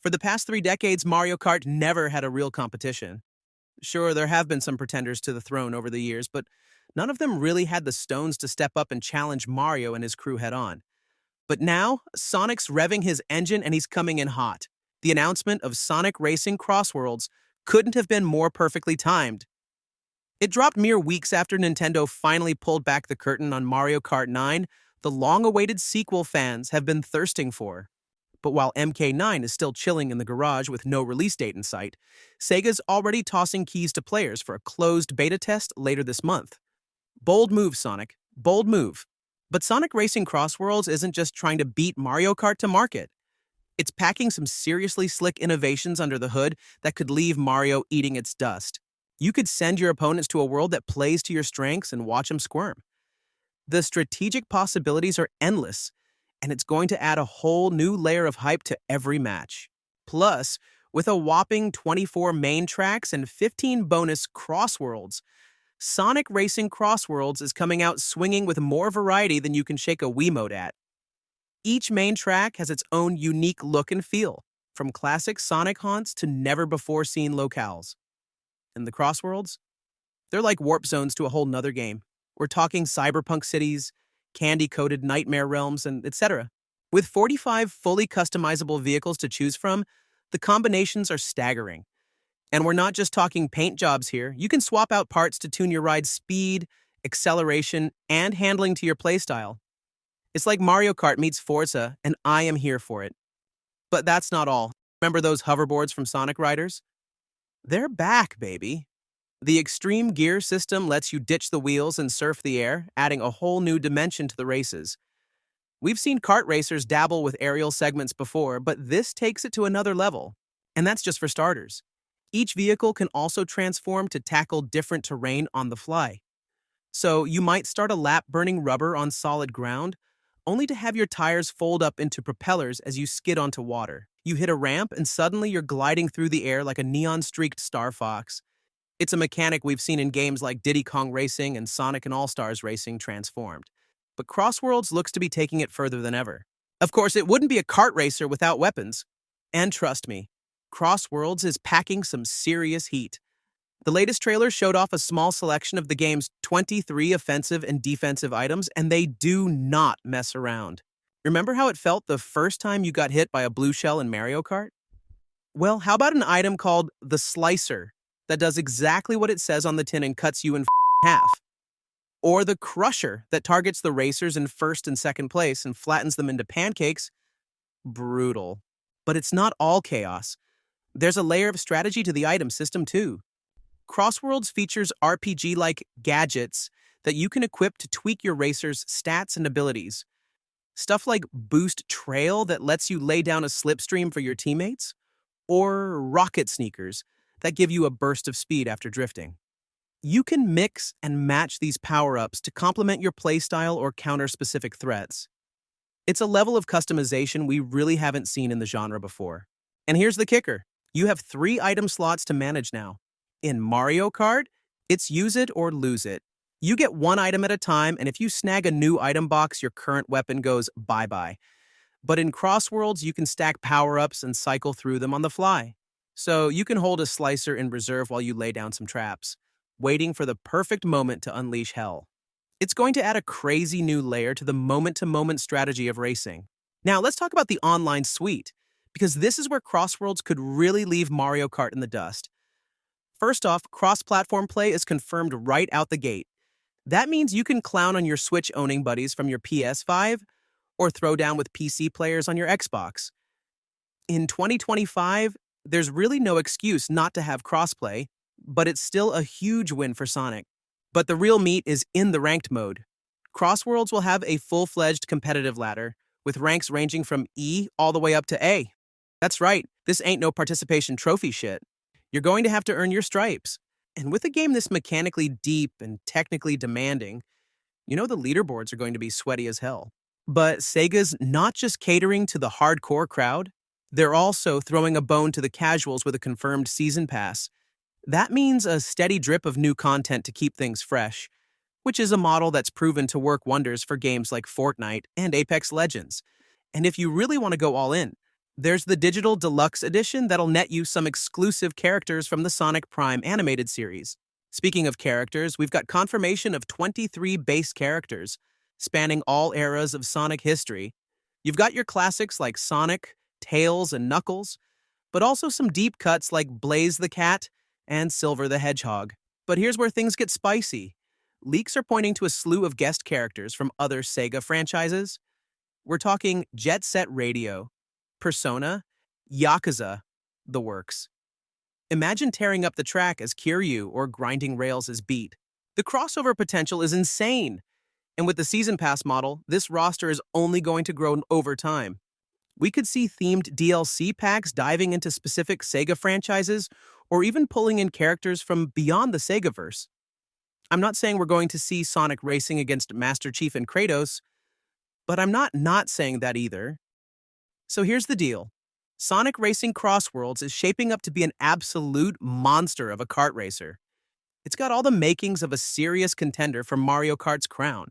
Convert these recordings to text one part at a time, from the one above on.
For the past 3 decades, Mario Kart never had a real competition. Sure, there have been some pretenders to the throne over the years, but none of them really had the stones to step up and challenge Mario and his crew head on. But now, Sonic's revving his engine and he's coming in hot. The announcement of Sonic Racing Crossworlds couldn't have been more perfectly timed. It dropped mere weeks after Nintendo finally pulled back the curtain on Mario Kart 9, the long-awaited sequel fans have been thirsting for. But while MK9 is still chilling in the garage with no release date in sight, Sega's already tossing keys to players for a closed beta test later this month. Bold move, Sonic. Bold move. But Sonic Racing Crossworlds isn't just trying to beat Mario Kart to market. It's packing some seriously slick innovations under the hood that could leave Mario eating its dust. You could send your opponents to a world that plays to your strengths and watch them squirm. The strategic possibilities are endless, and it's going to add a whole new layer of hype to every match. Plus, with a whopping 24 main tracks and 15 bonus Crossworlds, Sonic Racing Crossworlds is coming out swinging with more variety than you can shake a Wiimote at. Each main track has its own unique look and feel, from classic Sonic haunts to never-before-seen locales. And the Crossworlds? They're like warp zones to a whole nother game. We're talking cyberpunk cities, candy-coated nightmare realms, and etc. With 45 fully customizable vehicles to choose from, the combinations are staggering. And we're not just talking paint jobs here. You can swap out parts to tune your ride's speed, acceleration, and handling to your playstyle. It's like Mario Kart meets Forza, and I am here for it. But that's not all. Remember those hoverboards from Sonic Riders? They're back, baby. The Extreme Gear system lets you ditch the wheels and surf the air, adding a whole new dimension to the races. We've seen kart racers dabble with aerial segments before, but this takes it to another level. And that's just for starters. Each vehicle can also transform to tackle different terrain on the fly. So you might start a lap burning rubber on solid ground, only to have your tires fold up into propellers as you skid onto water. You hit a ramp and suddenly you're gliding through the air like a neon-streaked Star Fox. It's a mechanic we've seen in games like Diddy Kong Racing and Sonic and All-Stars Racing transformed. But Crossworlds looks to be taking it further than ever. Of course, it wouldn't be a kart racer without weapons. And trust me, Crossworlds is packing some serious heat. The latest trailer showed off a small selection of the game's 23 offensive and defensive items, and they do not mess around. Remember how it felt the first time you got hit by a blue shell in Mario Kart? Well, how about an item called the Slicer that does exactly what it says on the tin and cuts you in half? Or the Crusher that targets the racers in first and second place and flattens them into pancakes? Brutal. But it's not all chaos. There's a layer of strategy to the item system, too. Crossworlds features RPG-like gadgets that you can equip to tweak your racer's stats and abilities. Stuff like Boost Trail that lets you lay down a slipstream for your teammates, or Rocket Sneakers that give you a burst of speed after drifting. You can mix and match these power-ups to complement your playstyle or counter specific threats. It's a level of customization we really haven't seen in the genre before. And here's the kicker. You have 3 item slots to manage now. In Mario Kart, it's use it or lose it. You get 1 item at a time, and if you snag a new item box, your current weapon goes bye-bye. But in Crossworlds, you can stack power-ups and cycle through them on the fly. So you can hold a slicer in reserve while you lay down some traps, waiting for the perfect moment to unleash hell. It's going to add a crazy new layer to the moment-to-moment strategy of racing. Now, let's talk about the online suite, because this is where Crossworlds could really leave Mario Kart in the dust. First off, cross-platform play is confirmed right out the gate. That means you can clown on your Switch-owning buddies from your PS5 or throw down with PC players on your Xbox. In 2025, there's really no excuse not to have crossplay, but it's still a huge win for Sonic. But the real meat is in the ranked mode. Crossworlds will have a full-fledged competitive ladder, with ranks ranging from E all the way up to A. That's right, this ain't no participation trophy shit. You're going to have to earn your stripes. And with a game this mechanically deep and technically demanding, you know the leaderboards are going to be sweaty as hell. But Sega's not just catering to the hardcore crowd, they're also throwing a bone to the casuals with a confirmed season pass. That means a steady drip of new content to keep things fresh, which is a model that's proven to work wonders for games like Fortnite and Apex Legends. And if you really want to go all in, There's the digital deluxe edition that'll net you some exclusive characters from the Sonic Prime animated series. Speaking of characters, we've got confirmation of 23 base characters, spanning all eras of Sonic history. You've got your classics like Sonic, Tails, and Knuckles, but also some deep cuts like Blaze the Cat and Silver the Hedgehog. But here's where things get spicy. Leaks are pointing to a slew of guest characters from other Sega franchises. We're talking Jet Set Radio, Persona, Yakuza, the works. Imagine tearing up the track as Kiryu or grinding rails as Beat. The crossover potential is insane, and with the Season Pass model, this roster is only going to grow over time. We could see themed DLC packs diving into specific Sega franchises, or even pulling in characters from beyond the Segaverse. I'm not saying we're going to see Sonic racing against Master Chief and Kratos, but I'm not saying that either. So here's the deal. Sonic Racing Crossworlds is shaping up to be an absolute monster of a kart racer. It's got all the makings of a serious contender for Mario Kart's crown.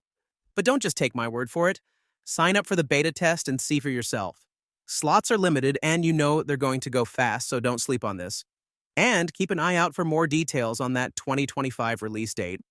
But don't just take my word for it. Sign up for the beta test and see for yourself. Slots are limited and you know they're going to go fast, so don't sleep on this. And keep an eye out for more details on that 2025 release date.